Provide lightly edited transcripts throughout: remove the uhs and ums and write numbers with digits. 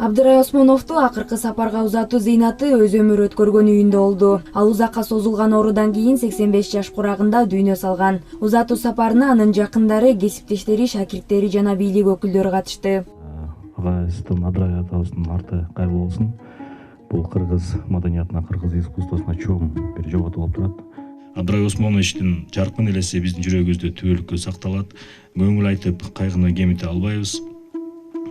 Абдырай Осмоновду акыркы сапарга узатуу зыйнаты өз өмүр өткөргөн үйүндө болду. Ал узакка созулган оорудан кийин 85 жаш курагында дүйнө салган. Узатуу сапарына анын жакындары, кесиптештери, шакирттери жана бийлик өкүлдөрү катышты. Агайыбыздын Абдырай атабыздын арты кайрылуу болсун. Бул кыргыз маданиятына, кыргыз искусствосуна чоң бир жоготуу болуп турат. Абдырай Осмоновичтин жаркын элеси биздин жүрөгүбүздө түбөлүккө сакталат. Көңүл айтып кайгыны кемите албайбыз.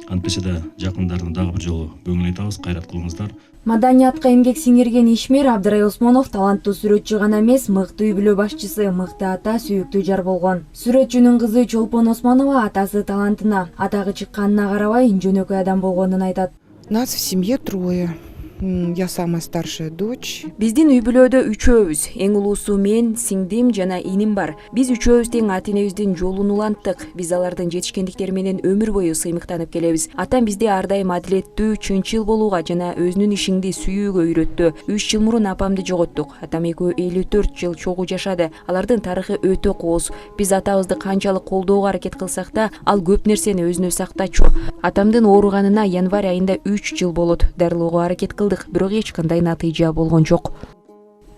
Антпесе да жакындарын дагы бир жолу көңүл айтабыз, кайрат кылыңыздар. Маданиятка эмгек сиңирген ишмер Абдырай Осмонов таланттуу сүрөтчү гана эмес, мыкты үй бүлө башчысы, мыкты ата, сүйүктүү жар болгон. Сүрөтчүнүн кызы Чолпон Осмонова атасы талантына, атагы чыкканына карабай, жөнөкөй адам болгонун айтат. Нас в семье трое. Я самая старшая дочь. Биздин үй бүлөдө үчөөбүз. Эң улуусу мен, сиңдим жана иним бар. Биз үчөөбүз тең ата энебиздин жолун уланттык. Биз алардын жетишкендиктери менен өмүр бою сыймыктанып келебиз. Атам бизди ар дайым адилеттүү, чынчыл болууга жана өзүнүн ишиңди сүйүүгө үйрөттү. 3 жыл мурун апамды жоготтук. Атам экөө 54 жыл чогуу жашады. Алардын тарыхы өтө кооз. Биз атабызды канчалык колдоого аракет кылсак да, ал көп нерсени өзүнө сактачу. Атамдын ооруганына январь айында 3 жыл болот. Дарылоого аракет бирок эч кандай натыйжа болгон жок.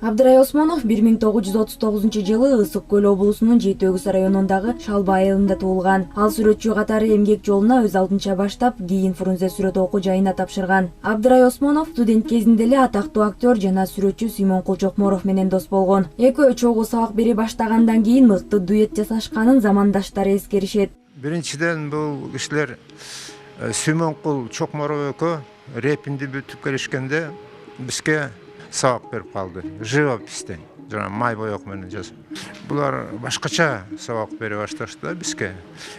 Абдырай Осмонов 1939 жылы Ысык Көл облусунун Жети Өгүз районундагы Шалба айылында туулган. Ал сүрөтчү катары эмгек жолуна өз алдынча баштап, кийин Фрунзе сүрөт окуу жайына тапшырган. Абдырай Осмонов студент кезинде эле атактуу актер жана сүрөтчү Сүймөн Кулчокморов менен дос болгон. Экөө чогуу сабак бере баштагандан кийин мыкты дуэт жасашканын замандаштары эскеришет. Биринчиден бул кишилер Сүймөн Кулчокморов экөө репинди бүтүп келишкенде бизге сабак берип калды. Живопистен, жана май боек менен жазып. Булар башкача сабак бере башташты бизге.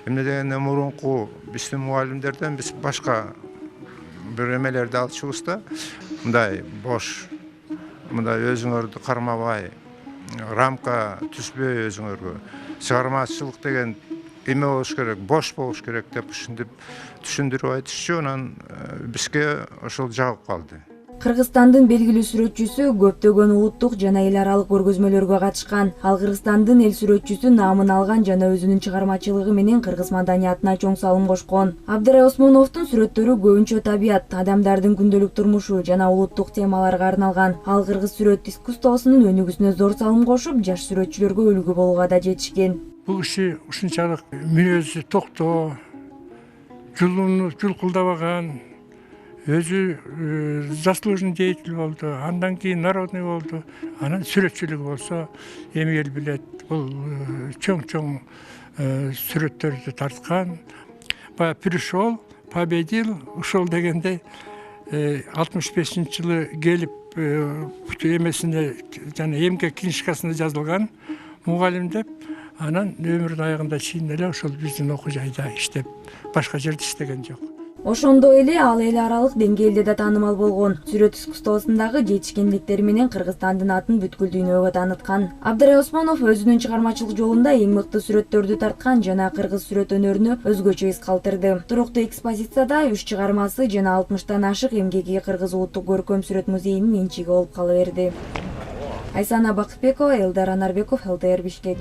Эмне дегенде мурунку биздин мугалимдерден биз башка бир эмелерди алчубуз да. Мындай бош, мындай өзүңөрдү кармабай, рамка түзбөй өзүңөргө. Чыгармачылык деген эме болуш керек, бош болуш керек деп түшүндүрүп айтышчу, анан бизге ошол жагып калды. Кыргызстандын белгилүү сүрөтчүсү көптөгөн улуттук жана эл аралык көргөзмөлөргө катышкан. Ал Кыргызстандын эл сүрөтчүсү наамын алган жана өзүнүн чыгармачылыгы менен кыргыз маданиятына чоң салым кошкон. Абдырай Осмоновдун сүрөттөрү көбүнчө табият, адамдардын күндөлүк турмушу жана улуттук темаларга арналган. Ал кыргыз сүрөт искусствосунун өнүгүүсүнө зор салым кошуп, жаш сүрөтчүлөргө үлгү болууга да жетишкен. Бул киши ушунчалык мүнөзү токтоо, жулкулдабаган, өзү заслуженный деятель болду, андан кийин народный болду, анан сүрөтчүлүгү болсо эми эл билет. Бул чоң сүрөттөрдү тарткан. Пришел, победил, ушел дегенде 65-жылы келип эмесине жана эмгек книжкасында жазылган мугалим деп, анан өмүрүнүн аягында чейин эле ошол биздин окуу жайда иштеп, башка жерде иштеген жок. Ошондой эле ал эл аралык деңгээлде да таанымал болгон. Сүрөт искусствосундагы жетишкендиктери менен Кыргызстандын атын бүткүл дүйнөгө тааныткан. Абдырай Осмонов өзүнүн чыгармачылык жолунда эң мыкты сүрөттөрдү тарткан жана кыргыз сүрөт өнөрүнө өзгөчө из калтырды. Туруктуу экспозицияда 3 чыгармасы жана 60тан ашык эмгеги Кыргыз улуттук көркөм сүрөт музейинин менчиги болуп кала берди. Айсана Бакытбекова, Элдар Анарбеков, ЛТР Бишкек.